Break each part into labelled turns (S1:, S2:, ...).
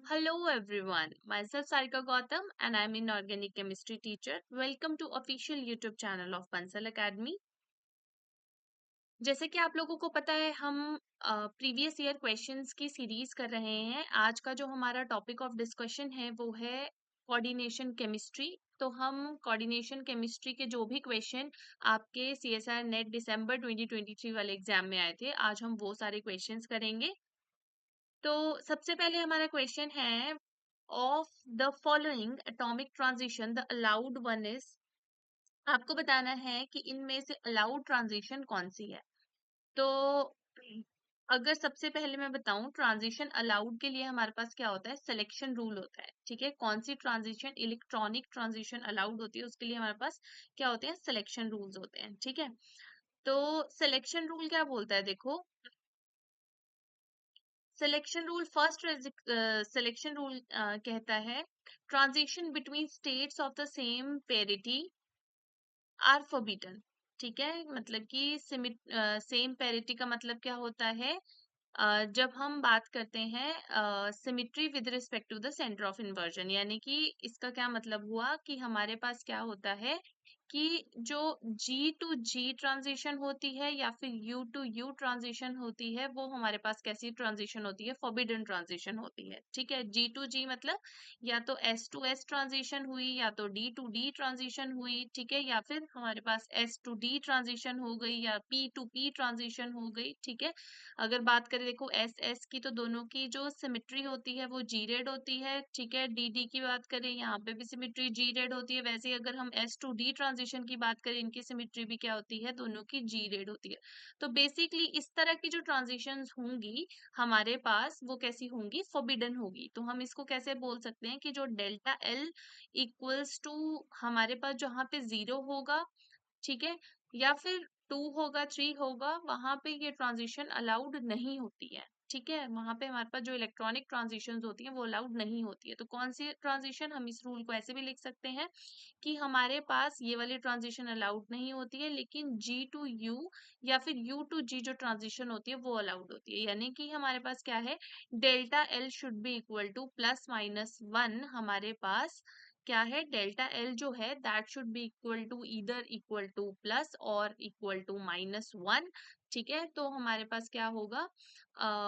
S1: Hello everyone, myself Sarika Gautam and I'm an organic chemistry teacher. Welcome to official YouTube channel of Bansal Academy. जैसे कि आप लोगों को पता है हम प्रीवियस ईयर क्वेश्चंस की सीरीज कर रहे हैं। आज का जो हमारा टॉपिक ऑफ डिस्कशन है वो है कोऑर्डिनेशन केमिस्ट्री। तो हम कोऑर्डिनेशन केमिस्ट्री के जो भी क्वेश्चन आपके CSR नेट दिसंबर 2023 वाले एग्जाम में आए थे, आज हम वो सारे क्वेश्चंस करेंगे। तो सबसे पहले हमारा क्वेश्चन है of the following atomic transition the allowed one is. आपको बताना है कि इनमें से अलाउड ट्रांजिशन कौन सी है। तो अगर सबसे पहले मैं बताऊं ट्रांजिशन अलाउड के लिए हमारे पास क्या होता है, सिलेक्शन रूल होता है। ठीक है, कौन सी ट्रांजिशन इलेक्ट्रॉनिक ट्रांजिशन अलाउड होती है उसके लिए हमारे पास क्या होते हैं, सिलेक्शन रूल्स होते हैं। ठीक है, तो सिलेक्शन रूल क्या बोलता है, देखो selection rule first selection rule कहता है transition between states of the same parity are forbidden. ठीक है, मतलब कि सेम पेरिटी का मतलब क्या होता है, जब हम बात करते हैं symmetry with respect to the centre of inversion, यानी कि इसका क्या मतलब हुआ कि हमारे पास क्या होता है कि जो G टू G ट्रांजिशन होती है या फिर U टू U ट्रांजिशन होती है वो हमारे पास कैसी ट्रांजिशन होती है, फॉरबिडन ट्रांजिशन होती है। ठीक है, G टू G मतलब या तो S टू S ट्रांजिशन हुई या तो D टू D ट्रांजिशन हुई। ठीक है, या फिर हमारे पास S टू D ट्रांजिशन हो गई या P टू P ट्रांजिशन हो गई। ठीक है, अगर बात करें देखो एस एस की तो दोनों की जो सिमेट्री होती है वो जी रेड होती है। ठीक है, डी डी की बात करें यहाँ पे भी सिमेट्री जी रेड होती है। वैसे ही अगर हम एस टू डी ट्रांजिशन की बात करें इनकी सिमेट्री भी क्या होती है, दोनों की जी रेड होती है। तो बेसिकली इस तरह की जो ट्रांजिशंस होंगी हमारे पास वो कैसी होंगी, फॉरबिडन होगी। तो हम इसको कैसे बोल सकते हैं कि जो डेल्टा एल इक्वल्स टू हमारे पास जहाँ पे जीरो होगा, ठीक है, या फिर 2 होगा 3 होगा, वहां पे ये ट्रांजिशन अलाउड नहीं होती है। ठीक है, वहां पे हमारे पास जो इलेक्ट्रॉनिक ट्रांजिशन होती है वो अलाउड नहीं होती है। तो कौन सी ट्रांजिशन, हम इस रूल को ऐसे भी लिख सकते हैं कि हमारे पास ये वाली ट्रांजिशन अलाउड नहीं होती है, लेकिन जी टू यू या फिर यू टू जी जो ट्रांजिशन होती है वो अलाउड होती है। यानी कि हमारे पास क्या है, delta L should be equal to plus minus one. हमारे पास क्या है, डेल्टा एल जो है that should be equal to either equal to plus और इक्वल टू माइनस वन। ठीक है, तो हमारे पास क्या होगा,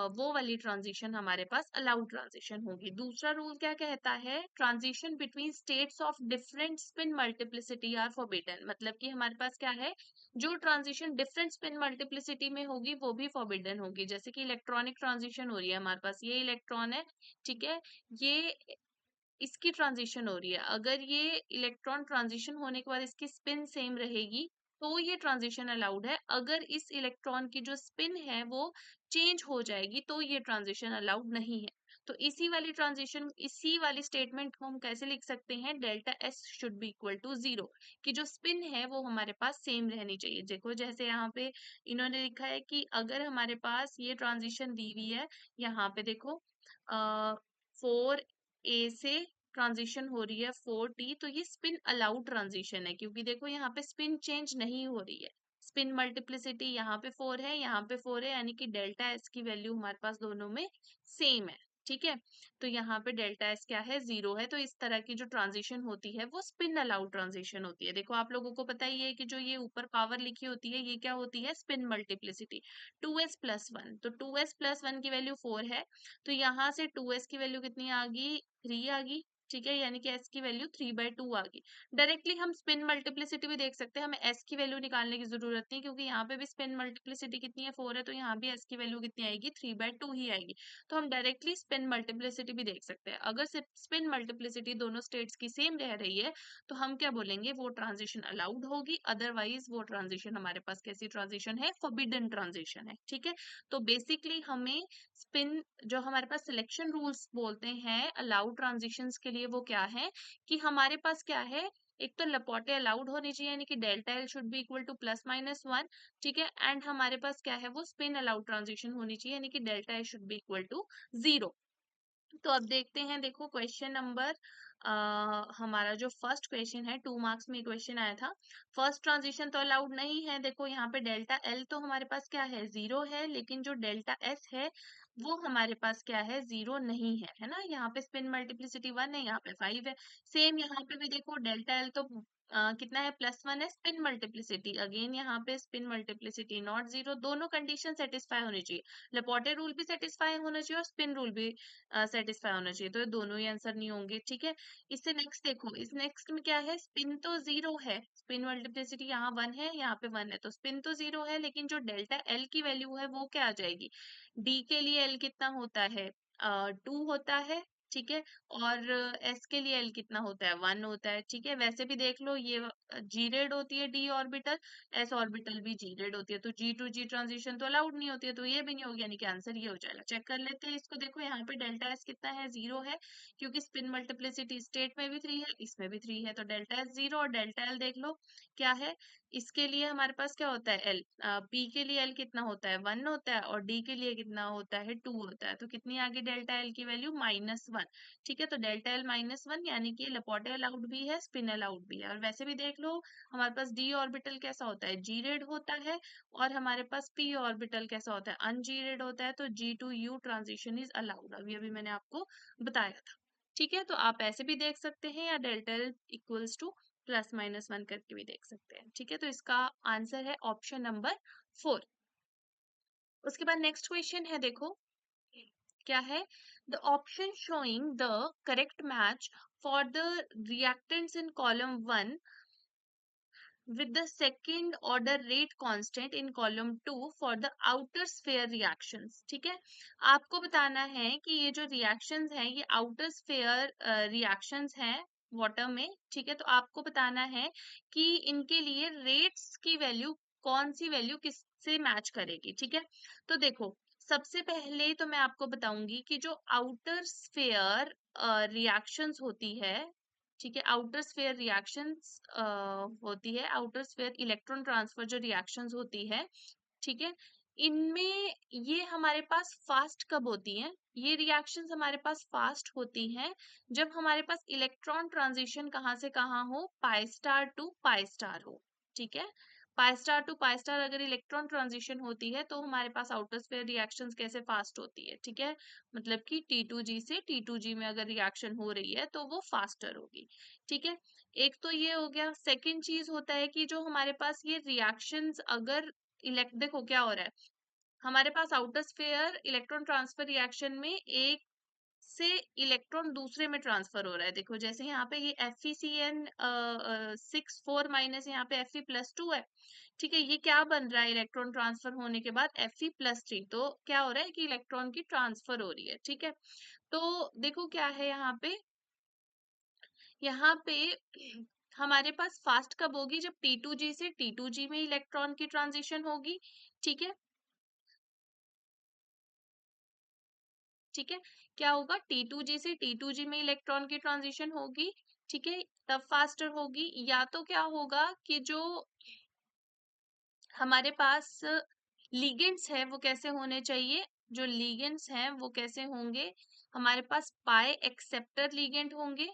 S1: वो वाली ट्रांजिशन हमारे पास अलाउड ट्रांजिशन होगी। दूसरा रूल क्या कहता है, transition between states of different spin multiplicity are forbidden. मतलब कि हमारे पास क्या है, जो ट्रांजिशन डिफरेंट स्पिन मल्टीप्लिसिटी में होगी वो भी फॉरबिडन होगी। जैसे कि इलेक्ट्रॉनिक ट्रांजिशन हो रही है हमारे पास, ये इलेक्ट्रॉन है, ठीक है, ये इसकी ट्रांजिशन हो रही है। अगर ये इलेक्ट्रॉन ट्रांजिशन होने के बाद इसकी स्पिन सेम रहेगी तो ये ट्रांजिशन अलाउड है। अगर इस इलेक्ट्रॉन की जो स्पिन है वो चेंज हो जाएगी तो ये ट्रांजिशन अलाउड नहीं है। तो इसी वाली ट्रांजिशन, इसी वाली स्टेटमेंट को हम कैसे लिख सकते हैं, delta S should be equal to zero, कि जो स्पिन है वो हमारे पास सेम रहनी चाहिए। देखो जैसे यहाँ पे इन्होंने लिखा है कि अगर हमारे पास ये ट्रांजिशन दी हुई है, यहाँ पे देखो 4A से ट्रांजिशन हो रही है 4T, तो ये स्पिन अलाउड ट्रांजिशन है क्योंकि देखो यहाँ पे स्पिन चेंज नहीं हो रही है। स्पिन मल्टीप्लिसिटी यहाँ पे 4 है, यहाँ पे 4 है, यानी कि डेल्टा एस की वैल्यू हमारे पास दोनों में सेम है। ठीक है, तो यहाँ पे डेल्टा एस क्या है, जीरो है। तो इस तरह की जो ट्रांजिशन होती है वो स्पिन अलाउड ट्रांजिशन होती है। देखो आप लोगों को पता ही है कि जो ये ऊपर पावर लिखी होती है ये क्या होती है, स्पिन मल्टीप्लिसिटी 2s+1। तो 2s+1 की वैल्यू 4 है, तो यहाँ से 2s की वैल्यू कितनी आ गई, 3 आ गई। ठीक है, यानी कि s की वैल्यू 3/2 आ गई। डायरेक्टली हम स्पिन मल्टीप्लिसिटी भी देख सकते हैं, हमें s की वैल्यू निकालने की जरूरत नहीं, क्योंकि यहाँ पे भी स्पिन मल्टीप्लिसिटी कितनी है, 4 है, तो यहाँ भी s की वैल्यू कितनी आएगी, 3/2 ही आएगी। तो हम डायरेक्टली स्पिन मल्टीप्लिसिटी भी देख सकते हैं। अगर स्पिन मल्टीप्लिसिटी दोनों स्टेट्स की सेम रह रही है तो हम क्या बोलेंगे, वो ट्रांजिशन अलाउड होगी। अदरवाइज वो ट्रांजिशन हमारे पास कैसी ट्रांजिशन है, फॉरबिडन ट्रांजिशन है। ठीक है, तो बेसिकली हमें स्पिन, जो हमारे पास सिलेक्शन रूल्स बोलते हैं अलाउड ट्रांजिशंस के लिए, वो क्या है कि हमारे पास क्या है, एक तो लपोटे अलाउड होनी चाहिए, यानी कि delta L should be equal to plus minus one. ठीक है, एंड हमारे पास क्या है, वो स्पिन अलाउड ट्रांजिशन होनी चाहिए, यानी कि delta L should be equal to zero. तो अब देखते हैं, देखो क्वेश्चन नंबर हमारा जो फर्स्ट क्वेश्चन है, 2 मार्क्स में क्वेश्चन आया था। फर्स्ट ट्रांजिशन तो अलाउड नहीं है। देखो यहाँ पे डेल्टा एल तो हमारे पास क्या है, जीरो है, लेकिन जो डेल्टा एस है वो हमारे पास क्या है, 0 नहीं है ना। यहाँ पे स्पिन मल्टीप्लिसिटी 1 है, यहाँ पे 5 है। सेम यहाँ पे भी देखो डेल्टा एल तो कितना है, +1 है। स्पिन मल्टीप्लिसिटी अगेन यहाँ पे स्पिन मल्टीप्लिसिटी नॉट 0, दोनों कंडीशन सेटिस्फाई होनी चाहिए। लेपोर्टे रूल भी सेटिस्फाई होना चाहिए और स्पिन रूल भी सेटिस्फाई होना चाहिए, तो ये दोनों ही आंसर नहीं होंगे, ठीक है। इससे नेक्स्ट देखो, इस नेक्स्ट में क्या है, स्पिन तो 0 है, स्पिन मल्टीप्लिसिटी यहाँ 1 है, यहाँ पे 1 है, तो स्पिन तो 0 है, लेकिन जो डेल्टा एल की वैल्यू है वो क्या आ जाएगी, डी के लिए एल कितना होता है, 2 होता है, ठीक है। और एस के लिए एल कितना होता है, 1 होता है, ठीक है। वैसे भी देख लो, ये जी रेड होती है डी ऑर्बिटल, एस ऑर्बिटल भी जी रेड होती है, तो जी टू जी ट्रांजिशन तो अलाउड नहीं होती है, तो ये भी नहीं होगी, यानी कि आंसर ये हो जाएगा। चेक कर लेते हैं इसको, देखो यहाँ पे डेल्टा एस कितना है, 0 है, क्योंकि स्पिन मल्टीप्लिसिटी स्टेट में भी 3 है, इसमें भी 3 है, तो डेल्टा एस 0, और डेल्टा एल देख लो क्या है। इसके लिए हमारे पास क्या होता है, एल, पी के लिए एल कितना होता है, 1 होता है, और डी के लिए कितना होता है, 2 होता है, तो कितनी आ गई डेल्टा एल की वैल्यू, -1, ठीक है। तो डेल्टा एल -1 यानी कि लेपोर्टे अलाउड भी है, स्पिन अलाउड भी है। और वैसे भी देख लो, हमारे पास डी ऑर्बिटल कैसा होता है, जी रेड होता है, और हमारे पास पी ऑर्बिटल कैसा होता है, अनजी रेड होता है, तो g to u transition is allowed, अभी मैंने आपको बताया था, ठीक है। तो आप ऐसे भी देख सकते हैं, या डेल्टा एल इक्वल्स टू +-1 करके भी देख सकते हैं, ठीक है। तो इसका आंसर है ऑप्शन नंबर 4। उसके बाद नेक्स्ट क्वेश्चन है, देखो क्या है, the option showing the correct match for the reactants in column 1 with the second order rate constant in column 2 for the outer sphere reactions, ठीक है। आपको बताना है कि ये जो रिएक्शंस हैं ये आउटर स्फेयर रिएक्शंस हैं वाटर में, ठीक है। तो आपको बताना है कि इनके लिए रेट्स की वैल्यू, कौन सी वैल्यू किससे मैच करेगी, ठीक है। तो देखो, सबसे पहले तो मैं आपको बताऊंगी कि जो आउटर स्फेयर रिएक्शंस होती है, ठीक है, आउटर स्फेयर रिएक्शंस होती है, आउटर स्फेयर इलेक्ट्रॉन ट्रांसफर जो रिएक्शंस होती है, ठीक है, इनमें ये हमारे पास फास्ट कब होती हैं, ये रिएक्शंस हमारे पास फास्ट होती हैं जब हमारे पास इलेक्ट्रॉन ट्रांजिशन कहाँ से कहाँ हो, pi star to pi star हो, ठीक है। Pi star to pi star अगर इलेक्ट्रॉन ट्रांजिशन होती है तो हमारे पास आउटर स्फेयर रिएक्शंस कैसे फास्ट होती है, ठीक है। मतलब कि T2G से T2G में अगर रिएक्शन हो रही है तो वो फास्टर होगी, ठीक है। एक तो ये हो गया। सेकंड चीज होता है कि जो हमारे पास ये रिएक्शंस अगर इलेक्ट, देखो क्या हो रहा है, हमारे पास outer sphere electron transfer reaction में एक से इलेक्ट्रॉन दूसरे में ट्रांसफर हो रहा है, देखो जैसे यहाँ पे ये FeCN 6 4 माइनस यहाँ पे Fe+2 है, ठीक है। ये क्या बन रहा है, इलेक्ट्रॉन ट्रांसफर होने के बाद Fe+3, तो क्या हो रहा है कि इलेक्ट्रॉन की ट्रांसफर हो रही है, ठीक है। तो देखो क्या है यहाँ पे हमारे पास फास्ट कब होगी, जब T2G से T2G में इलेक्ट्रॉन की ट्रांजिशन होगी, ठीक है, ठीक है। क्या होगा, T2G से T2G में इलेक्ट्रॉन की ट्रांजिशन होगी, ठीक है, तब फास्टर होगी। या तो क्या होगा कि जो हमारे पास लिगेंड्स है वो कैसे होने चाहिए, जो लिगेंड्स हैं वो कैसे होंगे, हमारे पास पाई एक्सेप्टर लिगेंड होंगे,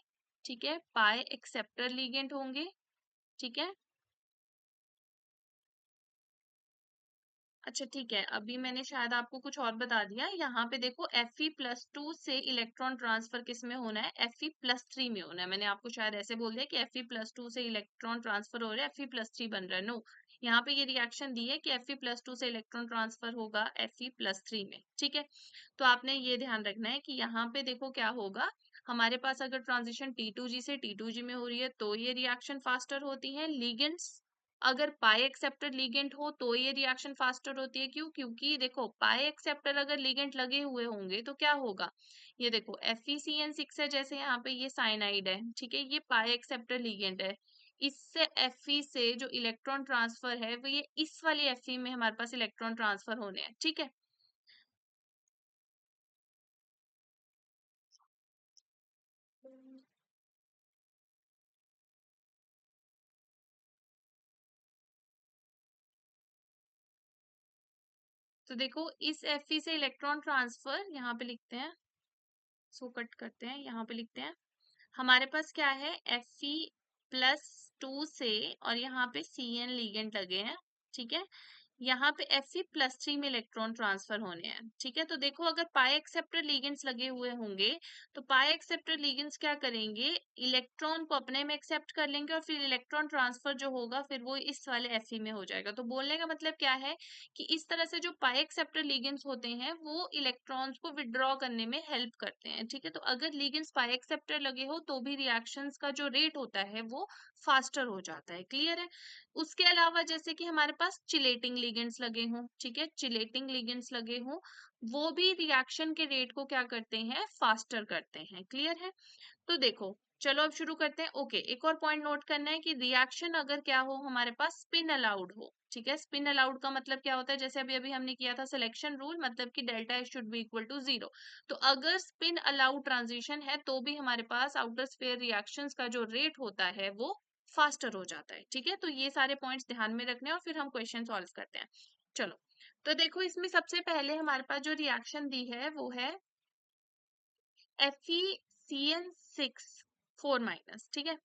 S1: ठीक है, पाई एक्सेप्टर लिगेंड होंगे, ठीक है। अच्छा ठीक है, अभी मैंने शायद आपको कुछ और बता दिया। यहाँ पे देखो Fe+2 से इलेक्ट्रॉन ट्रांसफर किस में होना है, Fe+3 में होना है। मैंने आपको शायद ऐसे बोल दिया कि Fe+2 से इलेक्ट्रॉन ट्रांसफर हो रहा है, Fe+3 बन रहा है, नो, यहाँ पे ये रिएक्शन दी है कि Fe+2 से इलेक्ट्रॉन ट्रांसफर होगा Fe+3 में, ठीक है। तो आपने ये ध्यान रखना है कि यहाँ पे देखो क्या होगा, हमारे पास अगर ट्रांजिशन T2G से T2G में हो रही है तो ये रिएक्शन फास्टर होती है। लिगेंड्स अगर पाई एक्सेप्टर लिगेंड हो तो ये रिएक्शन फास्टर होती है, क्यों, क्योंकि देखो पाई एक्सेप्टर अगर लिगेंड लगे हुए होंगे तो क्या होगा, ये देखो FeCN6 है, जैसे यहाँ पे ये साइनाइड है, ठीक है, ये पाई एक्सेप्टर लिगेंड है, इससे Fe से जो इलेक्ट्रॉन ट्रांसफर है वो ये इस वाली Fe में हमारे पास इलेक्ट्रॉन ट्रांसफर होने हैं, ठीक है। तो देखो इस Fe से इलेक्ट्रॉन ट्रांसफर यहाँ पे लिखते हैं, सो कट करते हैं, यहाँ पे लिखते हैं, हमारे पास क्या है, Fe+2 से, और यहाँ पे CN लिगेंड लगे हैं, ठीक है। यहाँ पे Fe+3 में इलेक्ट्रॉन ट्रांसफर होने हैं। ठीक है, तो देखो अगर पाई एक्सेप्टर लिगेंड्स लगे हुए होंगे तो पाई एक्सेप्टर लिगेंड्स क्या करेंगे, इलेक्ट्रॉन को अपने में एक्सेप्ट कर लेंगे और फिर इलेक्ट्रॉन ट्रांसफर जो होगा फिर वो इस वाले Fe में हो जाएगा। तो बोलने का मतलब क्या है कि इस तरह से जो पाई एक्सेप्टर लिगेंड्स होते हैं वो इलेक्ट्रॉन्स को विड्रॉ करने में हेल्प करते हैं। ठीक है, तो अगर लिगेंड्स पाई एक्सेप्टर लगे हो तो भी रिएक्शंस का जो रेट होता है वो फास्टर हो जाता है। क्लियर है? उसके अलावा जैसे कि हमारे पास चिलेटिंग लिगेंड्स लगे हों, ठीक है, चिलेटिंग लिगेंड्स लगे हों, वो भी रिएक्शन के रेट को क्या करते हैं, फास्टर करते हैं। क्लियर है? तो देखो चलो अब शुरू करते हैं। ओके, एक और पॉइंट नोट करना है कि रिएक्शन अगर क्या हो, हमारे पास स्पिन अलाउड हो। ठीक है, स्पिन अलाउड का मतलब क्या होता है, जैसे अभी अभी हमने किया था सिलेक्शन रूल, मतलब कि delta H should be equal to 0। तो अगर स्पिन अलाउड ट्रांजिशन है तो भी हमारे पास आउटर स्फीयर रिएक्शंस का जो रेट होता है वो फास्टर हो जाता है। ठीक है, तो ये सारे पॉइंट्स ध्यान में रखने हैं और फिर हम क्वेश्चन सॉल्व करते हैं। चलो, तो देखो इसमें सबसे पहले हमारे पास जो रिएक्शन दी है वो है FeCN6 4 माइनस। ठीक है,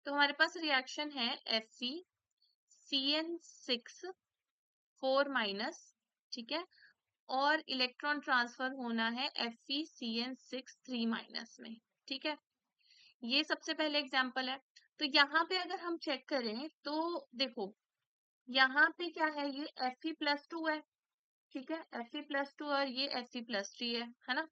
S1: तो हमारे पास रिएक्शन है FeCN6 4 माइनस। ठीक है, और इलेक्ट्रॉन ट्रांसफर होना है FeCN6 3 माइनस में। ठीक है, ये सबसे पहले एग्जाम्पल है। तो यहाँ पे अगर हम चेक करें तो देखो यहाँ पे क्या है, ये Fe+2 है। ठीक है, Fe+2 और ये Fe+3 है ना।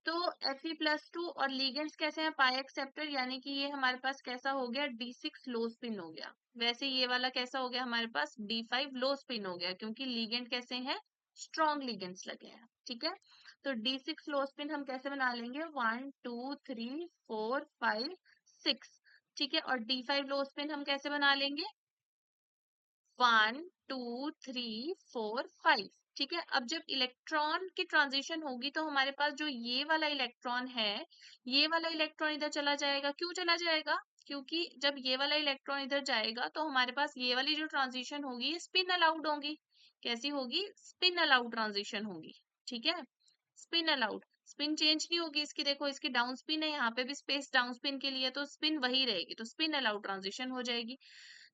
S1: तो Fe+2 और लिगेंड्स कैसे हैं, पाई एक्सेप्टर, यानी कि ये हमारे पास कैसा हो गया, D6 लो स्पिन हो गया। वैसे ये वाला कैसा हो गया, हमारे पास D5 लो स्पिन हो गया, क्योंकि लिगेंड कैसे हैं, स्ट्रॉन्ग लिगेंड्स लगे हैं। ठीक है, तो D6 लो स्पिन हम कैसे बना लेंगे, 1 2 3 4 5 6। ठीक है, और D5 लो स्पिन हम कैसे बना लेंगे, 1 2 3 4 5। ठीक है, अब जब इलेक्ट्रॉन की ट्रांजिशन होगी तो हमारे पास जो ये वाला इलेक्ट्रॉन है, ये वाला इलेक्ट्रॉन इधर चला जाएगा। क्यों चला जाएगा, क्योंकि जब ये वाला इलेक्ट्रॉन इधर जाएगा तो हमारे पास ये वाली जो ट्रांजिशन होगी ये स्पिन अलाउड होगी। कैसी होगी, स्पिन अलाउड ट्रांजिशन होगी। ठीक है, स्पिन अलाउड, स्पिन चेंज नहीं होगी इसकी। देखो इसकी डाउन स्पिन है, यहाँ पे भी स्पेस डाउन स्पिन के लिए, तो स्पिन वही रहेगी, तो स्पिन अलाउड ट्रांजिशन हो जाएगी।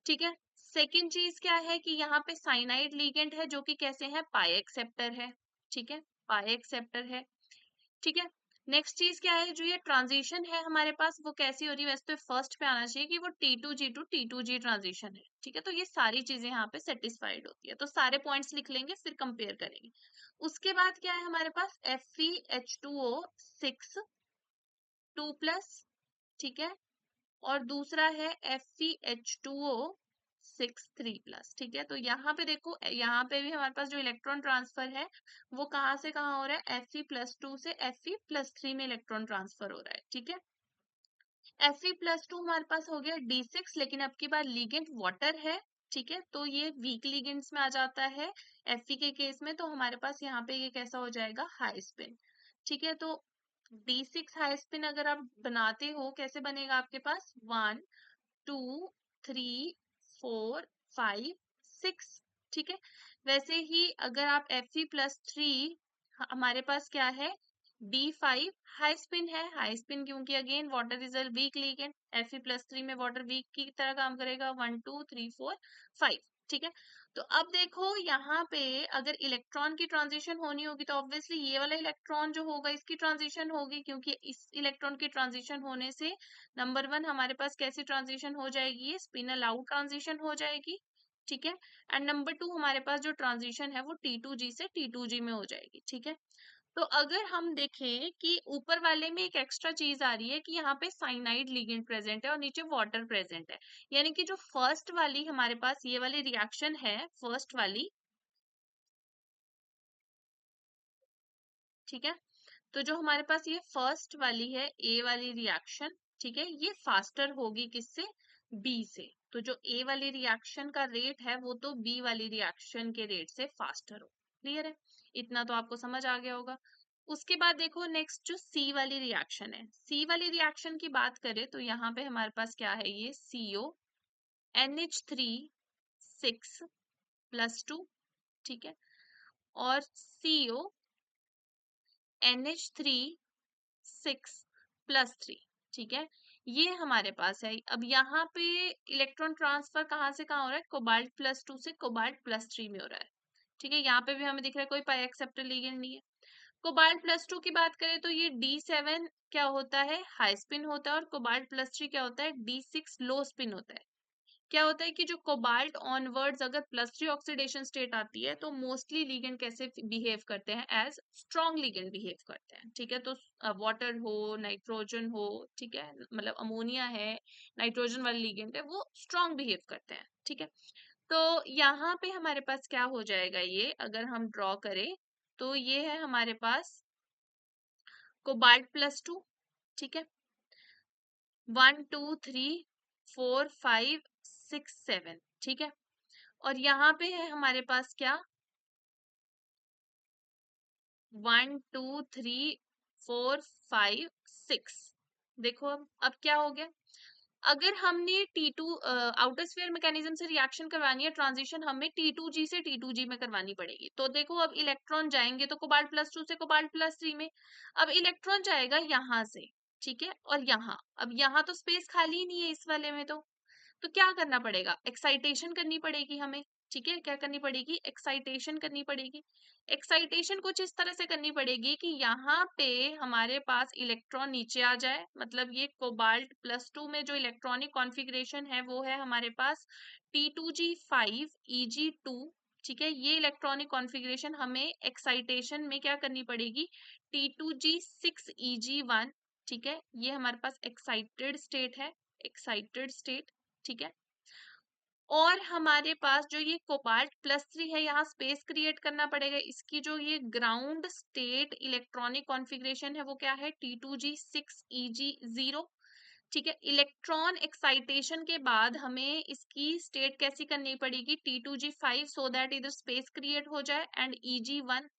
S1: ठीक है, सेकेंड चीज क्या है कि यहाँ पे साइनाइड लिगेंड है जो कि कैसे है, पाई एक्सेप्टर है। ठीक है, पाई एक्सेप्टर है। ठीक है, नेक्स्ट चीज क्या है, जो ये ट्रांजिशन है हमारे पास वो कैसी हो रही है, वैसे तो फर्स्ट पे आना चाहिए कि वो T2G टू T2G ट्रांजिशन है। ठीक है, तो ये सारी चीजें यहाँ पे सेटिस्फाइड होती है, तो सारे पॉइंट्स लिख लेंगे फिर कंपेयर करेंगे। उसके बाद क्या है हमारे पास, FeH2O6 2+। ठीक है, और दूसरा है FeH2O6 3+। ठीक है, तो यहाँ पे देखो, यहाँ पे भी हमारे पास जो इलेक्ट्रॉन ट्रांसफर है वो कहाँ से कहाँ हो रहा है, Fe+2 से Fe+3 में इलेक्ट्रॉन ट्रांसफर हो रहा है। ठीक है, Fe+2 हमारे पास हो गया D6, लेकिन अब की बार लिगेंड वाटर है। ठीक है, तो ये वीक लिगेंड्स में आ जाता है। Fe के केस में तो हमारे पास यहाँ पे ये कैसा हो जाएगा, हाई स्पिन। ठीक है, तो D6 हाई स्पिन अगर आप बनाते हो, कैसे बनेगा आपके पास, 1 2 3 4 5 6। ठीक है, वैसे ही अगर आप Fe+3, हमारे पास क्या है, D5 हाई स्पिन है। हाई स्पिन क्योंकि again water is a week ligand, Fe+3 में वाटर वीक की तरह काम करेगा, 1 2 3 4 5। ठीक है, तो अब देखो यहाँ पे अगर इलेक्ट्रॉन की ट्रांजिशन होनी होगी तो ऑब्वियसली ये वाला इलेक्ट्रॉन जो होगा इसकी ट्रांजिशन होगी, क्योंकि इस इलेक्ट्रॉन की ट्रांजिशन होने से नंबर 1 हमारे पास कैसी ट्रांजिशन हो जाएगी, ये स्पिन अलाउड ट्रांजिशन हो जाएगी। ठीक है, एंड नंबर 2 हमारे पास जो ट्रांजिशन है वो T2G से T2G में हो जाएगी। ठीक है, तो अगर हम देखें कि ऊपर वाले में एक एक्स्ट्रा चीज आ रही है कि यहाँ पे साइनाइड लिगेंड प्रेजेंट है और नीचे वाटर प्रेजेंट है, यानी कि जो फर्स्ट वाली हमारे पास ये वाली रिएक्शन है, फर्स्ट वाली, ठीक है, तो जो हमारे पास ये फर्स्ट वाली है ए वाली रिएक्शन, ठीक है, ये फास्टर होगी किससे, बी से। तो जो ए वाली रिएक्शन का रेट है वो तो बी वाली रिएक्शन के रेट से फास्टर हो। क्लियर है, इतना तो आपको समझ आ गया होगा। उसके बाद देखो नेक्स्ट जो सी वाली रिएक्शन है, सी वाली रिएक्शन की बात करें तो यहाँ पे हमारे पास क्या है, ये CO NH3 6+2। ठीक है, और CO NH3 6+3। ठीक है, ये हमारे पास है। अब यहाँ पे इलेक्ट्रॉन ट्रांसफर कहाँ से कहाँ हो रहा है, कोबाल्ट +2 से कोबाल्ट +3 में हो रहा है। ठीक है, यहाँ पे भी हमें दिख रहा है कोई पाई एक्सेप्टर लिगेंड नहीं है। कोबाल्ट +2 की बात करें तो ये D7 क्या होता है, हाई स्पिन होता है, और कोबाल्ट +3 क्या होता है, D6 लो स्पिन होता है। क्या होता है कि जो कोबाल्ट ऑनवर्ड्स अगर +3 ऑक्सीडेशन स्टेट आती है तो मोस्टली लिगेंड कैसे बिहेव करते हैं, एज स्ट्रॉन्ग लिगेंड बिहेव करते हैं। ठीक है, तो वाटर हो, नाइट्रोजन हो, ठीक है, मतलब अमोनिया है, नाइट्रोजन वाले लिगेंड है, वो स्ट्रॉन्ग बिहेव करते हैं। ठीक है, तो यहाँ पे हमारे पास क्या हो जाएगा, ये अगर हम ड्रॉ करें तो ये है हमारे पास कोबाल्ट +2। ठीक है, 1 2 3 4 5 6 7। ठीक है, और यहाँ पे है हमारे पास क्या, 1 2 3 4 5 6। देखो अब क्या हो गया, अगर हमने T2 आउटर स्फीयर मैकेनिज्म से रिएक्शन करवानी है, ट्रांजिशन हमें T2G से T2G में करवानी पड़ेगी। तो देखो अब इलेक्ट्रॉन जाएंगे तो कोबाल्ट +2 से कोबाल्ट +3 में। अब इलेक्ट्रॉन जाएगा यहाँ से, ठीक है, और यहाँ, अब यहाँ तो स्पेस खाली ही नहीं है इस वाले में, तो क्या करना पड़ेगा, एक्साइटेशन करनी पड़ेगी हमें। ठीक है, क्या करनी पड़ेगी, एक्साइटेशन करनी पड़ेगी। एक्साइटेशन कुछ इस तरह से करनी पड़ेगी कि यहाँ पे हमारे पास इलेक्ट्रॉन नीचे आ जाए, मतलब ये कोबाल्ट +2 में जो इलेक्ट्रॉनिक कॉन्फ़िगरेशन है वो है हमारे पास T2G5 Eg2। ठीक है, ये इलेक्ट्रॉनिक कॉन्फ़िगरेशन हमें एक्साइटेशन में क्या करनी पड़ेगी, T2G6 Eg1। ठीक है, ये हमारे पास एक्साइटेड स्टेट है, एक्साइटेड स्टेट। ठीक है, और हमारे पास जो ये कोबाल्ट +3 है, यहाँ स्पेस क्रिएट करना पड़ेगा। इसकी जो ये ग्राउंड स्टेट इलेक्ट्रॉनिक कॉन्फ़िगरेशन है वो क्या है, T2G6 Eg0। ठीक है, इलेक्ट्रॉन एक्साइटेशन के बाद हमें इसकी स्टेट कैसी करनी पड़ेगी, T2G5, सो दैट इधर स्पेस क्रिएट हो जाए, एंड Eg1।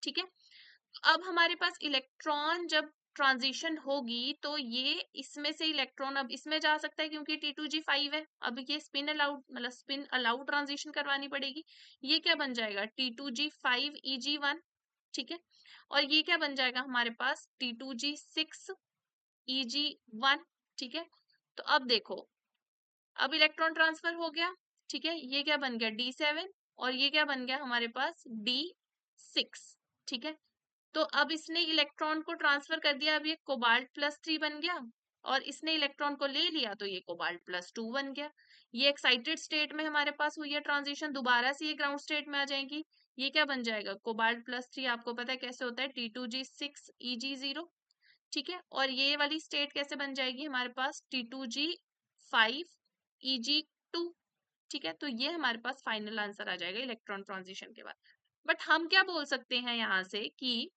S1: ठीक है, अब हमारे पास इलेक्ट्रॉन जब ट्रांजिशन होगी तो ये इसमें से इलेक्ट्रॉन अब इसमें जा सकता है क्योंकि T2G5 है। अब ये स्पिन अलाउड, मतलब स्पिन अलाउड ट्रांजिशन करवानी पड़ेगी। ये क्या बन जाएगा, T2G5 Eg1। ठीक है, और ये क्या बन जाएगा हमारे पास, T2G6 Eg1। ठीक है, तो अब देखो, अब इलेक्ट्रॉन ट्रांसफर हो गया। ठीक है, ये क्या बन गया, D7, और ये क्या बन गया हमारे पास, D6। ठीक है, तो अब इसने इलेक्ट्रॉन को ट्रांसफर कर दिया, अब ये कोबाल्ट +3 बन गया, और इसने इलेक्ट्रॉन को ले लिया तो ये कोबाल्ट +2 बन गया। ये एक्साइटेड स्टेट में हमारे पास हुई है ट्रांजिशन, दोबारा से ये ग्राउंड स्टेट में आ जाएगी। ये क्या बन जाएगा, कोबाल्ट +3 आपको पता है कैसे होता है, T2G6 Eg0। ठीक है, और ये वाली स्टेट कैसे बन जाएगी हमारे पास, T2G5 Eg2। ठीक है, तो ये हमारे पास फाइनल आंसर आ जाएगा इलेक्ट्रॉन ट्रांजिशन के बाद। बट हम क्या बोल सकते हैं यहाँ से कि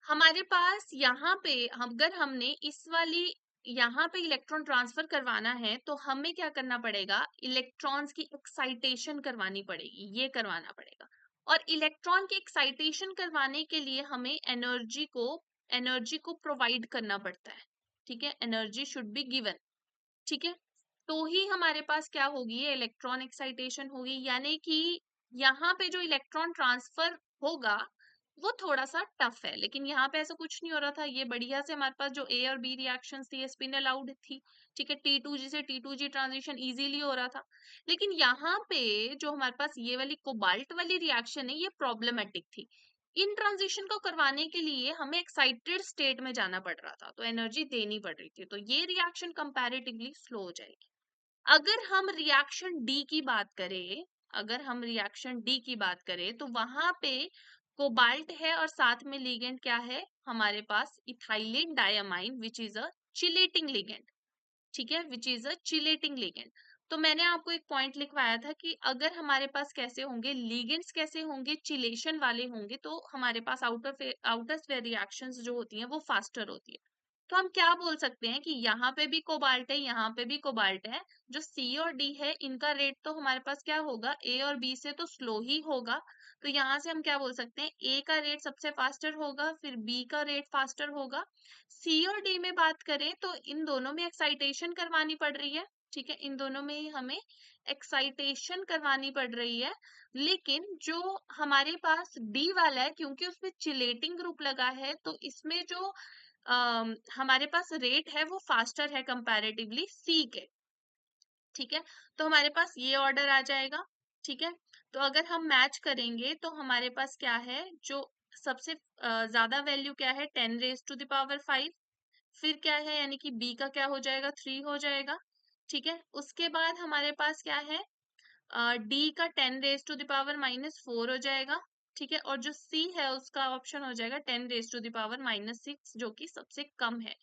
S1: हमारे पास यहाँ पे, अगर हमने इस वाली यहाँ पे इलेक्ट्रॉन ट्रांसफर करवाना है तो हमें क्या करना पड़ेगा, इलेक्ट्रॉन्स की एक्साइटेशन करवानी पड़ेगी, ये करवाना पड़ेगा। और इलेक्ट्रॉन की एक्साइटेशन करवाने के लिए हमें एनर्जी को प्रोवाइड करना पड़ता है। ठीक है, एनर्जी शुड बी गिवन। ठीक है, तो ही हमारे पास क्या होगी, इलेक्ट्रॉन एक्साइटेशन होगी, यानी कि यहाँ पे जो इलेक्ट्रॉन ट्रांसफर होगा वो थोड़ा सा टफ है, लेकिन यहाँ पे ऐसा कुछ नहीं हो रहा था। ये बढ़िया से हमारे पास जो ए और बी रिएक्शंस थी, स्पिन अलाउड थी। ठीक है, T2G से T2G ट्रांजिशन इजीली हो रहा था। लेकिन यहाँ पे जो हमारे पास ये वाली कोबाल्ट वाली रिएक्शन है, ये प्रॉब्लमेटिक थी। इन ट्रांजिशन को करवाने के लिए हमें एक्साइटेड स्टेट में जाना पड़ रहा था, तो एनर्जी देनी पड़ रही थी, तो ये रिएक्शन कंपैरेटिवली स्लो हो जाएगी। अगर हम रिएक्शन डी की बात करें, अगर हम रिएक्शन डी की बात करें तो वहां पे कोबाल्ट है और साथ में लिगेंड क्या है हमारे पास, ethylene diamine, which is a chelating ligand. ठीक है, which is a chelating ligand. तो मैंने आपको एक पॉइंट लिखवाया था कि अगर हमारे पास कैसे होंगे लिगेंड्स, कैसे होंगे, चिलेशन वाले होंगे, तो हमारे पास आउटर स्फीयर रिएक्शंस जो होती हैं वो फास्टर होती है। तो हम क्या बोल सकते हैं कि यहाँ पे भी कोबाल्ट है, यहाँ पे भी कोबाल्ट है। जो सी और डी है इनका रेट तो हमारे पास क्या होगा, ए और बी से तो स्लो ही होगा। तो यहाँ से हम क्या बोल सकते हैं, ए का रेट सबसे फास्टर होगा, फिर बी का रेट फास्टर होगा। सी और डी में बात करें तो इन दोनों में एक्साइटेशन करवानी पड़ रही है। ठीक है, इन दोनों में ही हमें एक्साइटेशन करवानी पड़ रही है। लेकिन जो हमारे पास डी वाला है, क्योंकि उसमें चिलेटिंग ग्रुप लगा है, तो इसमें जो हमारे पास रेट है वो फास्टर है कंपैरेटिवली सी के, ठीक है। तो हमारे पास ये ऑर्डर आ जाएगा, ठीक है। तो अगर हम मैच करेंगे तो हमारे पास क्या है, जो सबसे ज्यादा वैल्यू क्या है, 10⁵5, फिर क्या है, यानी कि बी का क्या हो जाएगा, 3 हो जाएगा, ठीक है। उसके बाद हमारे पास क्या है, डी का 10⁻⁻4 हो जाएगा, ठीक है। और जो सी है उसका ऑप्शन हो जाएगा 10⁻⁻6, जो कि सबसे कम है।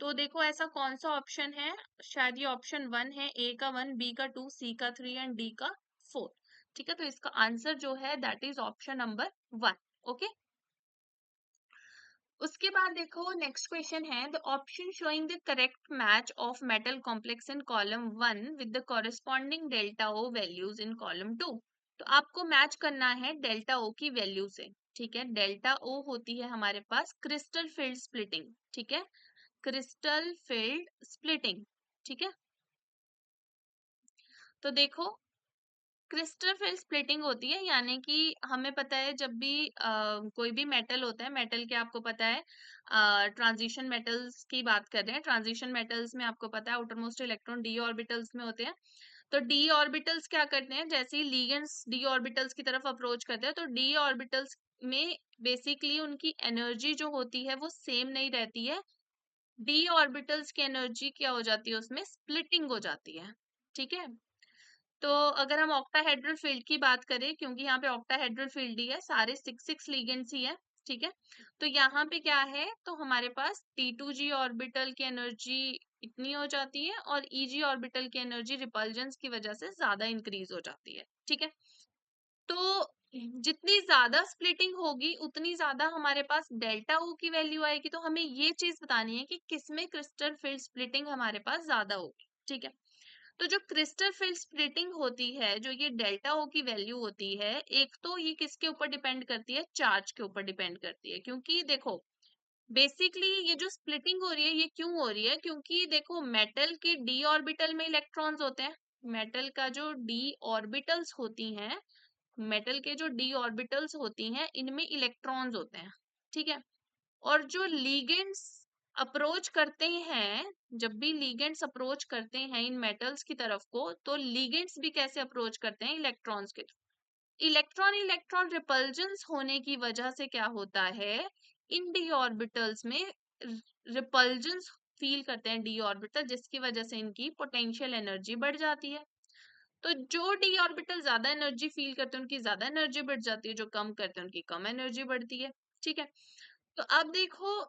S1: तो देखो ऐसा कौन सा ऑप्शन है, शायद ये ऑप्शन 1 है, ए का 1, बी का 2, सी का 3 एंड डी का 4, ठीक है। तो इसका आंसर जो है that is option number 1। Okay, उसके बाद देखो नेक्स्ट क्वेश्चन है, the option showing the correct match of metal complex in column 1 with the corresponding delta O values in column 2। तो आपको मैच करना है डेल्टा ओ की वैल्यू से, ठीक है। डेल्टा ओ होती है हमारे पास क्रिस्टल फील्ड स्प्लिटिंग, ठीक है, क्रिस्टल फील्ड स्प्लिटिंग, ठीक है। तो देखो क्रिस्टल फील्ड स्प्लिटिंग होती है, यानी कि हमें पता है जब भी कोई भी मेटल होता है, मेटल के आपको पता है ट्रांजिशन मेटल्स की बात कर रहे हैं, ट्रांजिशन मेटल्स में आपको पता है outer most electron D orbitals में होते हैं। तो डी ऑर्बिटल्स क्या करते हैं, जैसे ही लिगेंड्स डी ऑर्बिटल्स की तरफ अप्रोच करते हैं तो डी ऑर्बिटल्स में बेसिकली उनकी एनर्जी जो होती है वो सेम नहीं रहती है, डी ऑर्बिटल्स की एनर्जी क्या हो जाती है, उसमें स्प्लिटिंग हो जाती है, ठीक है। तो अगर हम ऑक्टाहेड्रल फील्ड की बात करें, क्योंकि यहाँ पे ऑक्टाहेड्रल फील्ड ही है, सारे 6 लिगेंड्स ही है, ठीक है। तो यहाँ पे क्या है, तो हमारे पास T2G ऑर्बिटल की एनर्जी इतनी हो जाती है और EG ऑर्बिटल की एनर्जी रिपल्जेंस की वजह से ज्यादा इंक्रीज हो जाती है, ठीक है। तो जितनी ज्यादा स्प्लिटिंग होगी उतनी ज्यादा हमारे पास डेल्टा O की वैल्यू आएगी। तो हमें ये चीज बतानी है कि किसमें क्रिस्टल फील्ड स्प्लिटिंग हमारे पास ज्यादा होगी, ठीक है। तो जो क्रिस्टल फील्ड स्प्लिटिंग होती है, जो ये डेल्टा ओ की वैल्यू होती है, एक तो ये किसके ऊपर डिपेंड करती है, चार्ज के ऊपर डिपेंड करती है। क्योंकि देखो बेसिकली ये जो स्प्लिटिंग हो रही है ये क्यों हो रही है, क्योंकि देखो मेटल के डी ऑर्बिटल में इलेक्ट्रॉन्स होते हैं, मेटल का जो डी ऑर्बिटल्स होती हैं, मेटल के जो डी ऑर्बिटल्स होती हैं इनमें इलेक्ट्रॉन्स होते हैं, ठीक है। और जो लीगेंड्स अप्रोच करते हैं, जब भी लीगेंड्स अप्रोच करते हैं इन मेटल्स की तरफ को, तो लीगेंड्स भी कैसे अप्रोच करते हैं, इलेक्ट्रॉन्स के थ्रू। इलेक्ट्रॉन इलेक्ट्रॉन रिपल्जेंस होने की वजह से क्या होता है, इन डी ऑर्बिटल्स में रिपल्जेंस फील करते हैं डी ऑर्बिटल, जिसकी वजह से इनकी पोटेंशियल एनर्जी बढ़ जाती है। तो जो डी ऑर्बिटल ज्यादा एनर्जी फील करते हैं उनकी ज्यादा एनर्जी बढ़ जाती है, जो कम करते हैं उनकी कम एनर्जी बढ़ती है, ठीक है। तो अब देखो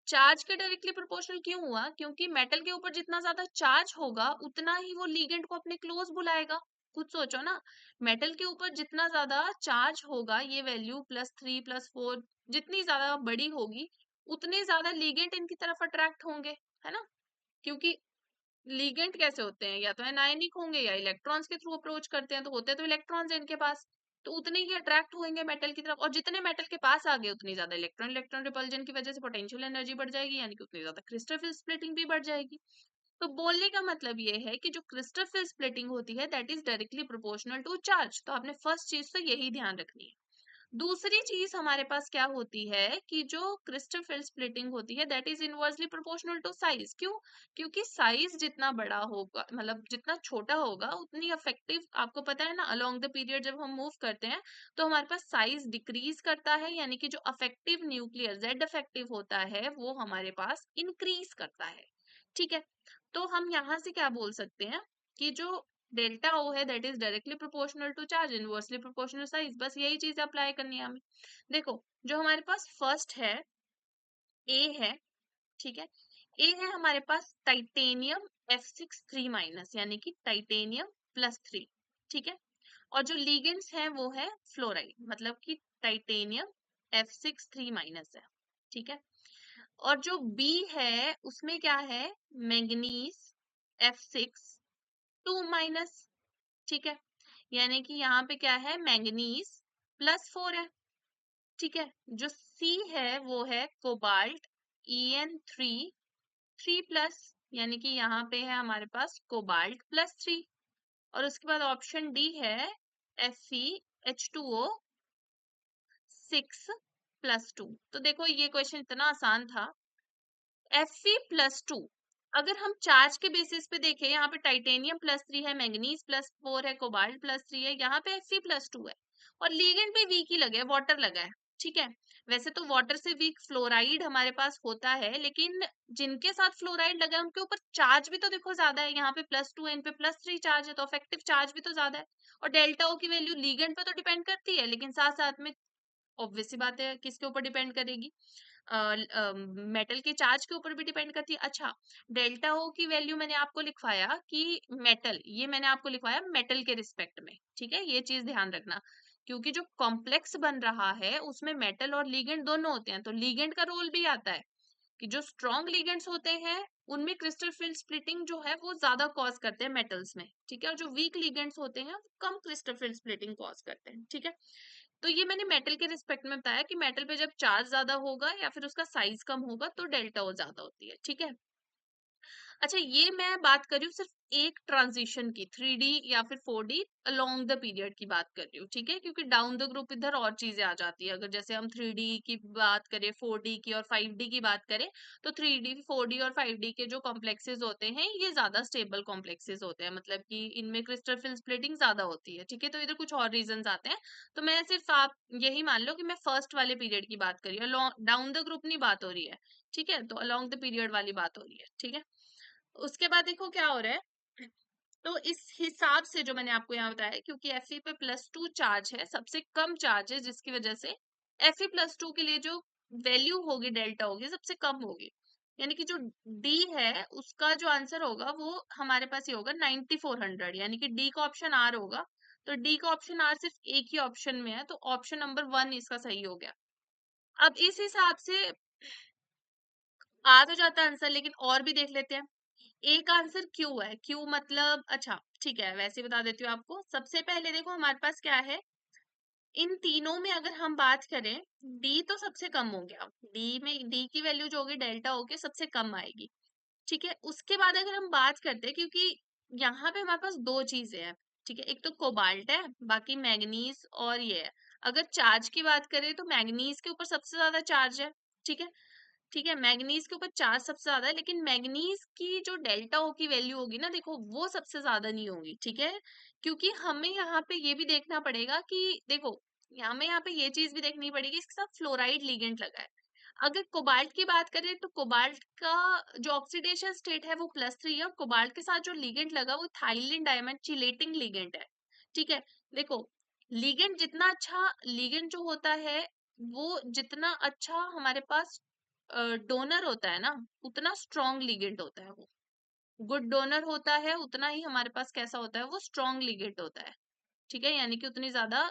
S1: चार्ज के डायरेक्टली प्रोपोर्शनल क्यों हुआ, क्योंकि मेटल के ऊपर जितना ज्यादा चार्ज होगा उतना ही वो लिगेंड को अपने क्लोज बुलाएगा। खुद सोचो ना, मेटल के ऊपर जितना ज्यादा चार्ज होगा, ये वैल्यू +3 +4 जितनी ज्यादा बड़ी होगी उतने ज्यादा लिगेंड इनकी तरफ अट्रैक्ट होंगे, है ना। क्योंकि लिगेंड कैसे होते हैं, या तो एनायनिक होंगे या इलेक्ट्रॉन्स के थ्रू अप्रोच करते हैं, तो होते तो इलेक्ट्रॉन्स इनके पास, तो उतने ही अट्रैक्ट होंगे मेटल की तरफ, और जितने मेटल के पास आ गए उतनी ज्यादा इलेक्ट्रॉन इलेक्ट्रॉन रिपल्जन की वजह से पोटेंशियल एनर्जी बढ़ जाएगी, यानी कि उतनी ज्यादा क्रिस्टल फिल स्प्लिटिंग भी बढ़ जाएगी। तो बोलने का मतलब ये है कि जो क्रिस्टल फिल स्प्लिटिंग होती है that is directly proportional to charge. तो आपने फर्स्ट चीज तो यही ध्यान रखनी है। दूसरी चीज हमारे पास क्या होती है कि जो क्रिस्टल फील्ड स्प्लिटिंग होती है that is inversely proportional to size. क्यों, क्योंकि साइज जितना बड़ा होगा, मतलब जितना छोटा होगा उतनी इफेक्टिव, आपको पता है ना अलोंग द पीरियड जब हम मूव करते हैं तो हमारे पास साइज डिक्रीज करता है, यानी कि जो अफेक्टिव न्यूक्लियर जेड इफेक्टिव होता है वो हमारे पास इंक्रीज करता है, ठीक है। तो हम यहाँ से क्या बोल सकते हैं कि जो डेल्टा ओ है that is directly proportional to charge, inversely proportional size, बस यही चीज अप्लाई करनी है हमें। देखो जो हमारे पास फर्स्ट है ए है, ठीक है। ए है हमारे पास टाइटेनियम F6 3-, यानी कि टाइटेनियम +3, ठीक है। और जो लिगेंड्स है वो है फ्लोराइड, मतलब कि टाइटेनियम F6 3- है, ठीक है। और जो बी है उसमें क्या है, मैंगनीज F6 2-, ठीक है। यानी कि यहाँ पे क्या है, मैंगनीज +4 है, ठीक है। जो सी है वो है कोबाल्ट En3 3+, यानी कि यहाँ पे है हमारे पास कोबाल्ट +3। और उसके बाद ऑप्शन डी है Fe H2O 6 +2। तो देखो ये क्वेश्चन इतना आसान था। Fe+2, अगर हम चार्ज के बेसिस पे देखें, यहाँ पे टाइटेनियम +3 है, मैंगनीज +4 है, कोबाल्ट +3 है, यहाँ पे Fe+2 है और लीगेंड भी वीक ही लगा है, वाटर लगा है। ठीक है, वैसे तो वाटर से वीक फ्लोराइड हमारे पास होता है, लेकिन जिनके साथ फ्लोराइड लगा है उनके ऊपर चार्ज भी तो देखो ज्यादा है, यहाँ पे +2 है, इन पे +3 चार्ज है, तो इफेक्टिव चार्ज भी तो ज्यादा है। और डेल्टा ओ की वैल्यू लीगेंड पे तो डिपेंड करती है, लेकिन साथ साथ में ऑब्वियस सी बात है किसके ऊपर डिपेंड करेगी, मेटल के चार्ज के ऊपर भी डिपेंड करती है। अच्छा, डेल्टा ओ की वैल्यू मैंने आपको लिखवाया कि मेटल, ये मैंने आपको लिखवाया मेटल के रिस्पेक्ट में। ठीक है, ये चीज ध्यान रखना, क्योंकि जो कॉम्प्लेक्स बन रहा है उसमें मेटल और लीगेंड दोनों होते हैं, तो लीगेंड का रोल भी आता है कि जो स्ट्रॉन्ग लिगेंड्स होते हैं उनमें क्रिस्टल फील्ड स्प्लिटिंग जो है वो ज्यादा कॉज करते हैं मेटल्स में। ठीक है, और जो वीक लिगेंड्स होते हैं वो कम क्रिस्टल फील्ड स्प्लिटिंग कॉज करते हैं। ठीक है, तो ये मैंने मेटल के रिस्पेक्ट में बताया कि मेटल पे जब चार्ज ज्यादा होगा या फिर उसका साइज कम होगा तो डेल्टा ओ ज्यादा होती है। ठीक है, अच्छा ये मैं बात कर रही हूँ सिर्फ एक ट्रांजिशन की, 3D या फिर 4D अलोंग द पीरियड की बात कर रही हूँ। ठीक है, क्योंकि डाउन द ग्रुप इधर और चीजें आ जाती है। अगर जैसे हम 3D की बात करें, 4D की और 5D की बात करें, तो 3D 4D और 5D के जो कॉम्प्लेक्सेस होते हैं ये ज्यादा स्टेबल कॉम्प्लेक्सेस होते हैं, मतलब कि इनमें क्रिस्टल फिल्म स्प्लिटिंग ज्यादा होती है। ठीक है, तो इधर कुछ और रीजन आते हैं, तो मैं सिर्फ, आप यही मान लो कि मैं फर्स्ट वाले पीरियड की बात कर रही हूँ, डाउन द ग्रुप नहीं बात हो रही है। ठीक है, तो अलोंग द पीरियड वाली बात हो रही है। ठीक है, उसके बाद देखो क्या हो रहा है, तो इस हिसाब से जो मैंने आपको यहाँ बताया, क्योंकि Fe पे +2 चार्ज है, सबसे कम चार्ज है, जिसकी वजह से Fe+2 के लिए जो वैल्यू होगी डेल्टा होगी सबसे कम होगी, यानी कि जो D है उसका जो आंसर होगा वो हमारे पास ये होगा 9400, यानी कि D का ऑप्शन आर होगा। तो D का ऑप्शन आर सिर्फ एक ही ऑप्शन में है, तो ऑप्शन नंबर 1 इसका सही हो गया। अब इस हिसाब से आ तो जाता आंसर, लेकिन और भी देख लेते हैं। एक आंसर क्यू है, क्यू मतलब, अच्छा ठीक है वैसे ही बता देती हूँ आपको। सबसे पहले देखो हमारे पास क्या है, इन तीनों में अगर हम बात करें, डी तो सबसे कम हो गया, डी में डी की वैल्यू जो होगी डेल्टा होके सबसे कम आएगी। ठीक है, उसके बाद अगर हम बात करते हैं, क्योंकि यहाँ पे हमारे पास दो चीजें हैं। ठीक है, एक तो कोबाल्ट है, बाकी मैग्नीज और ये है। अगर चार्ज की बात करें तो मैग्नीज के ऊपर सबसे ज्यादा चार्ज है। ठीक है, ठीक है, मैग्नीज के ऊपर चार्ज सबसे ज्यादा है, लेकिन मैग्नीज की जो डेल्टा ओ की वैल्यू होगी ना, देखो वो सबसे ज्यादा नहीं होगी। ठीक है, क्योंकि हमें यहाँ पे ये भी देखना पड़ेगा कि देखो, हमें यहाँ पे ये चीज भी देखनी पड़ेगी, इसके साथ फ्लोराइड लिगेंड लगा है। अगर कोबाल्ट की बात करें तो कोबाल्ट का जो ऑक्सीडेशन स्टेट है वो +3 है, और कोबाल्ट के साथ जो लिगेंड लगा वो थाइलिन डायमंड चिलेटिंग लिगेंड है। ठीक है, देखो लिगेंड जितना अच्छा, लिगेंड जो होता है वो जितना अच्छा हमारे पास डोनर होता है ना, उतना स्ट्रॉन्ग लिगेंड होता है वो। गुड डोनर होता है उतना ही हमारे पास कैसा होता है, वो स्ट्रॉन्ग लिगेंड होता है। ठीक है, यानी कि उतनी ज्यादा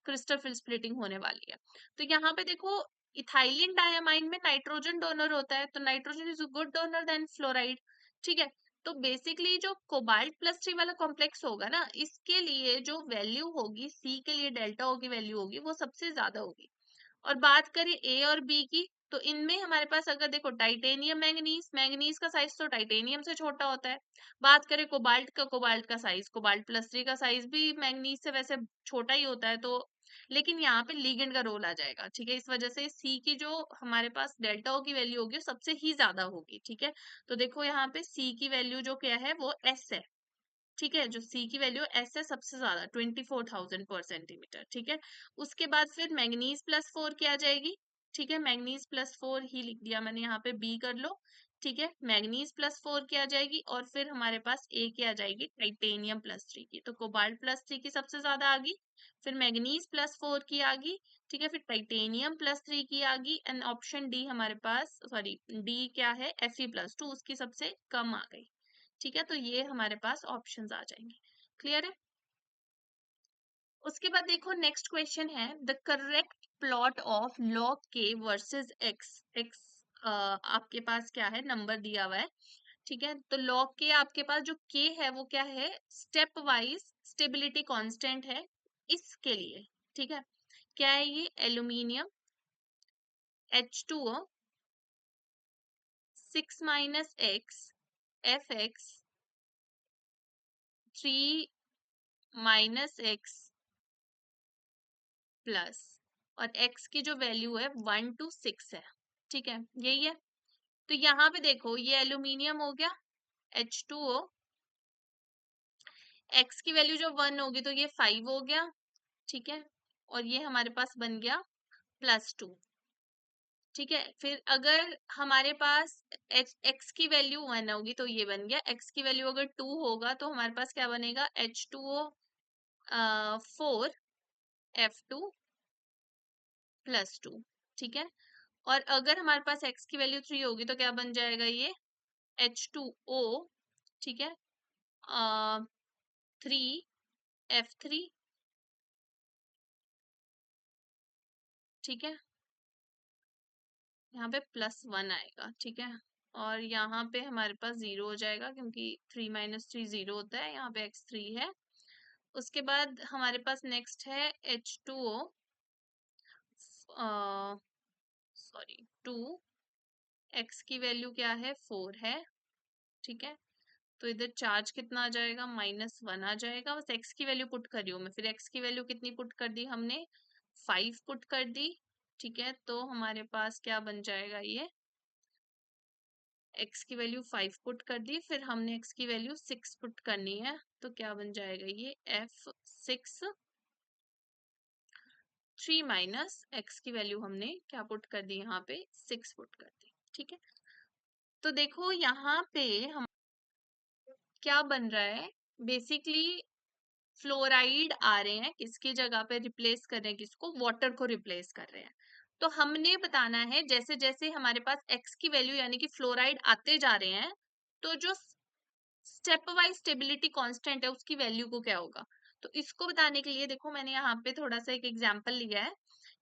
S1: क्रिस्टल फिल स्प्लिटिंग होने वाली है। तो यहाँ पे देखो, इथाइलिन डायमाइन में नाइट्रोजन डोनर होता है, तो nitrogen is good donor than fluoride. ठीक है, तो बेसिकली जो कोबाल्ट +3 वाला कॉम्प्लेक्स होगा ना, इसके लिए जो वैल्यू होगी सी के लिए, डेल्टा ओ की वैल्यू होगी वो सबसे ज्यादा होगी। और बात करें ए और बी की, तो इनमें हमारे पास अगर देखो टाइटेनियम मैंगनीज, मैंगनीज का साइज तो टाइटेनियम से छोटा होता है। बात करें कोबाल्ट का, कोबाल्ट का साइज, कोबाल्ट +3 का साइज भी मैंगनीज से वैसे छोटा ही होता है, तो लेकिन यहाँ पे लिगेंड का रोल आ जाएगा। ठीक है, इस वजह से सी की जो हमारे पास डेल्टा ओ की वैल्यू होगी वो सबसे ही ज्यादा होगी। ठीक है, तो देखो यहाँ पे सी की वैल्यू जो क्या है वो एस है। ठीक है, जो सी की वैल्यू एस है सबसे ज्यादा 24,000 पर सेंटीमीटर। ठीक है, उसके बाद फिर मैंगनीज +4 की आ जाएगी। ठीक है, मैंगनीज +4 ही लिख दिया मैंने, यहाँ पे बी कर लो। ठीक है, मैंगनीज +4 की आ जाएगी, और फिर हमारे पास ए की आ जाएगी टाइटेनियम +3 की, तो कोबाल्ट +3 की सबसे ज्यादा आ गई, फिर मैंगनीज +4 की आ गई। ठीक है, फिर टाइटेनियम +3 की आ गई, एंड ऑप्शन डी हमारे पास, सॉरी डी क्या है, Fe+2 उसकी सबसे कम आ गई। ठीक है, तो ये हमारे पास ऑप्शंस आ जाएंगे। क्लियर है? उसके बाद देखो नेक्स्ट क्वेश्चन है, the correct plot of log के वर्सेस एक्स। एक्स आपके पास क्या है, नंबर दिया हुआ है। ठीक है, तो लॉग के आपके पास जो के है वो क्या है, स्टेप वाइज स्टेबिलिटी कांस्टेंट है इसके लिए। ठीक है, क्या है ये, aluminium H2O 6 - x Fx 3 - x plus. और x की जो वैल्यू है 1 to 6 है, ठीक है, यही है। तो यहाँ पे देखो ये एल्यूमिनियम हो गया H2O, x की वैल्यू जब 1 होगी तो ये 5 हो गया, ठीक है, और ये हमारे पास बन गया +2, ठीक है। फिर अगर हमारे पास x की वैल्यू 1 होगी तो ये बन गया, x की वैल्यू अगर 2 होगा तो हमारे पास क्या बनेगा, H2O 4 F2 +2, ठीक है। और अगर हमारे पास x की वैल्यू 3 होगी तो क्या बन जाएगा, ये H2O, ठीक है, 3 F3, ठीक है, यहाँ पे +1 आएगा, ठीक है। और यहाँ पे हमारे पास 0 हो जाएगा क्योंकि 3 - 3 0 होता है, यहाँ पे x3 है। उसके बाद हमारे पास नेक्स्ट है H2O, सॉरी 2, x की वैल्यू क्या है 4 है, ठीक है। तो इधर चार्ज कितना आ जाएगा, -1 आ जाएगा। बस x की वैल्यू पुट करी हूँ मैं, फिर x की वैल्यू कितनी पुट कर दी हमने, 5 पुट कर दी, ठीक है। तो हमारे पास क्या बन जाएगा, ये x की वैल्यू 5 पुट कर दी, फिर हमने x की वैल्यू 6 पुट करनी है, तो क्या बन जाएगा, ये F6 3 माइनस x की वैल्यू हमने क्या पुट कर दी, यहाँ पे 6 पुट कर दी, ठीक है। तो देखो यहाँ पे हम क्या बन रहा है, बेसिकली फ्लोराइड आ रहे हैं, किसकी जगह पे रिप्लेस कर रहे हैं, किसको, वाटर को रिप्लेस कर रहे हैं। तो हमने बताना है जैसे जैसे हमारे पास x की वैल्यू यानी कि फ्लोराइड आते जा रहे हैं, तो जो स्टेप वाइज स्टेबिलिटी कांस्टेंट है उसकी वैल्यू को क्या होगा। तो इसको बताने के लिए देखो मैंने यहाँ पे थोड़ा सा एक एग्जांपल लिया है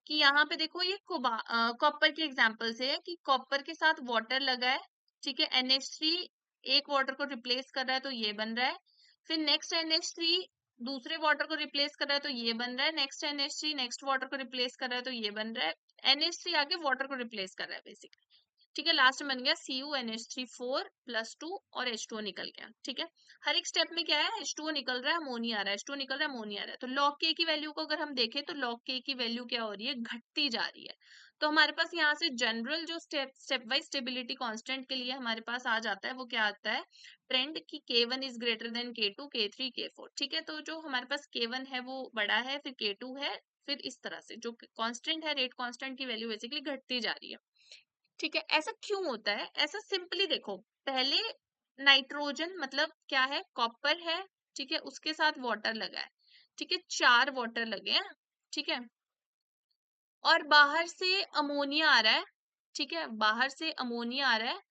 S1: कि यहाँ पे देखो ये कॉपर के एग्जांपल से है कि कॉपर के साथ वाटर लगा है, ठीक है, NH3 एक वाटर को रिप्लेस कर रहा है तो ये बन रहा है, फिर नेक्स्ट NH3 दूसरे वाटर को रिप्लेस कर रहा है तो ये बन रहा है, नेक्स्ट NH3 नेक्स्ट वाटर को रिप्लेस कर रहा है तो ये बन रहा है, NH3 आगे वाटर को रिप्लेस कर रहा है बेसिकली, ठीक है। लास्ट में बन गया CuNH3 4 +2 और H2O निकल गया, ठीक है। हर एक स्टेप में क्या है, H2O निकल रहा है, अमोनिया आ रहा है, H2O निकल रहा है, अमोनिया आ रहा है। तो log K की वैल्यू को अगर हम देखें तो log K की वैल्यू क्या हो रही है, घटती जा रही है। तो हमारे पास यहाँ से जनरल जो स्टेप वाइज स्टेबिलिटी कांस्टेंट के लिए हमारे पास आ जाता है, वो क्या आता है, ट्रेंड की K1 is greater than K2 K3 K4, ठीक है। तो जो हमारे पास K1 है वो बड़ा है, फिर K2 है, फिर इस तरह से जो कांस्टेंट है, रेट कांस्टेंट की वैल्यू बेसिकली घटती जा रही है, ठीक है। ऐसा क्यों होता है, ऐसा सिंपली देखो, पहले नाइट्रोजन मतलब क्या है, कॉपर है, ठीक है, उसके साथ वाटर लगा है, ठीक है, 4 वाटर लगे हैं, ठीक है, और बाहर से अमोनिया आ रहा है, ठीक है, बाहर से अमोनिया आ रहा है,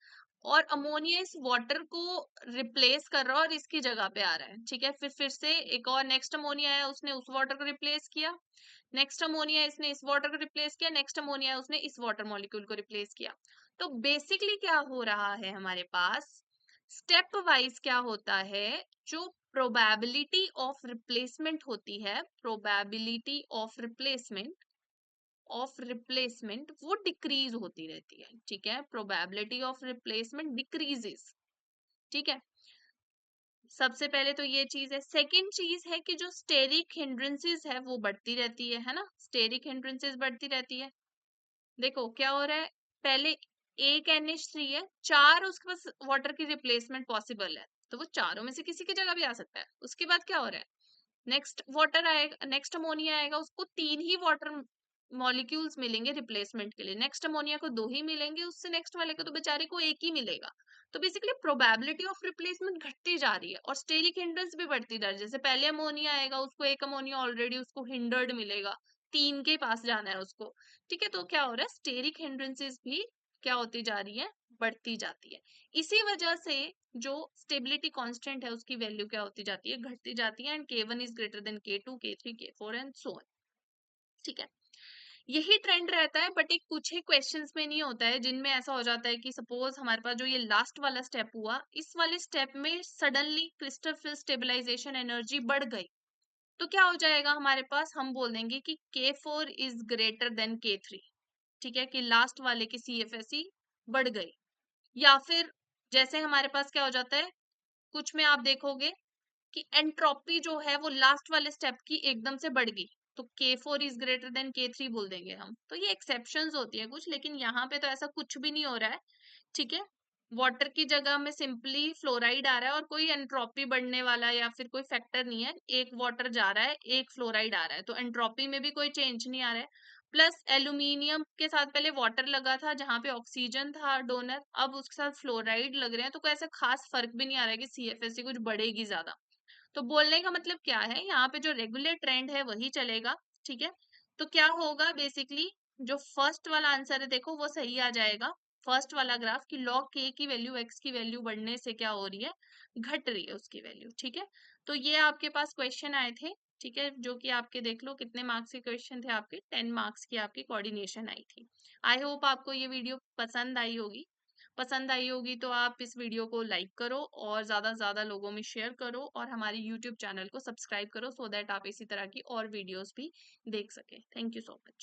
S1: और अमोनिया इस वाटर को रिप्लेस कर रहा है और इसकी जगह पे आ रहा है, ठीक है। फिर से एक और नेक्स्ट अमोनिया है, उसने उस वाटर को रिप्लेस किया, नेक्स्ट अमोनिया इसने इस वाटर को रिप्लेस किया, नेक्स्ट अमोनिया उसने इस वाटर मॉलिक्यूल को रिप्लेस किया। तो बेसिकली क्या हो रहा है हमारे पास, स्टेप वाइज क्या होता है, जो प्रोबेबिलिटी ऑफ रिप्लेसमेंट होती है, प्रोबेबिलिटी ऑफ रिप्लेसमेंट वो डिक्रीज होती रहती है, ठीक है, प्रोबेबिलिटी ऑफ रिप्लेसमेंट डिक्रीजेस, ठीक है। सबसे पहले तो ये चीज है। सेकंड चीज है कि जो स्टेरिक हिंड्रेंसेस है वो बढ़ती रहती है ना, स्टेरिक हिंड्रेंसेस बढ़ती रहती है। देखो क्या हो रहा है, पहले एक NH3 है, 4 उसके पास वाटर की रिप्लेसमेंट पॉसिबल है, तो वो चारों में से किसी की जगह भी आ सकता है। उसके बाद क्या हो रहा है, नेक्स्ट वाटर आएगा, नेक्स्ट अमोनिया आएगा, उसको 3 ही वाटर मॉलिक्यूल्स मिलेंगे रिप्लेसमेंट के लिए, नेक्स्ट अमोनिया को 2 ही मिलेंगे, उससे नेक्स्ट वाले को तो बेचारे को एक ही मिलेगा। तो बेसिकली प्रोबेबिलिटी ऑफ रिप्लेसमेंट घटती जा रही है और स्टेरिक हिंड्रेंस भी बढ़ती जा रही है। जैसे पहले अमोनिया आएगा, उसको एक अमोनिया ऑलरेडी उसको हिंडर्ड मिलेगा, 3 के पास जाना है उसको, ठीक है। तो क्या हो रहा है, स्टेरिक हिंड्रेंसेस भी क्या होती जा रही है, बढ़ती जाती है। इसी वजह से जो स्टेबिलिटी कांस्टेंट है उसकी वैल्यू क्या होती जाती है, घटती जाती है, and K1 is greater than K2 K3 K4 and so on, ठीक है। यही ट्रेंड रहता है, बट एक कुछ ही क्वेश्चंस में नहीं होता है जिनमें ऐसा हो जाता है कि सपोज हमारे पास जो ये लास्ट वाला स्टेप हुआ, इस वाले स्टेप में suddenly crystal field stabilisation energy बढ़ गई, तो क्या हो जाएगा हमारे पास, हम बोल देंगे कि K4 is greater than K3, ठीक है, कि लास्ट वाले की CFSE बढ़ गई। या फिर जैसे हमारे पास क्या हो जाता है, कुछ में आप देखोगे कि एंट्रोपी जो है वो लास्ट वाले स्टेप की एकदम से बढ़ गई, तो K4 is greater than K3 बोल देंगे हम। तो ये एक्सेप्शंस होती है कुछ, लेकिन यहाँ पे तो ऐसा कुछ भी नहीं हो रहा है, ठीक है। वाटर की जगह में सिंपली फ्लोराइड आ रहा है और कोई एंट्रोपी बढ़ने वाला या फिर कोई फैक्टर नहीं है। एक वाटर जा रहा है, एक फ्लोराइड आ रहा है, तो एंट्रोपी में भी कोई चेंज नहीं आ रहा है। प्लस एल्यूमिनियम के साथ पहले वाटर लगा था जहां पे ऑक्सीजन था डोनर, अब उसके साथ फ्लोराइड लग रहे हैं, तो कोई ऐसा खास फर्क भी नहीं आ रहा है कि CFSC कुछ बढ़ेगी ज्यादा। तो बोलने का मतलब क्या है, यहाँ पे जो रेगुलर ट्रेंड है वही चलेगा, ठीक है। तो क्या होगा बेसिकली, जो फर्स्ट वाला आंसर है देखो वो सही आ जाएगा। फर्स्ट वाला ग्राफ कि log k की वैल्यू x की वैल्यू बढ़ने से क्या हो रही है, घट रही है उसकी वैल्यू, ठीक है। तो ये आपके पास क्वेश्चन आए थे, ठीक है, जो कि आपके देख लो कितने मार्क्स के क्वेश्चन थे आपके, 10 मार्क्स की आपकी कोऑर्डिनेशन आई थी। आई होप आपको ये वीडियो पसंद आई होगी। पसंद आई होगी तो आप इस वीडियो को लाइक करो और ज़्यादा से ज़्यादा लोगों में शेयर करो और हमारे यूट्यूब चैनल को सब्सक्राइब करो, सो दैट आप इसी तरह की और वीडियोस भी देख सकें। Thank you so much.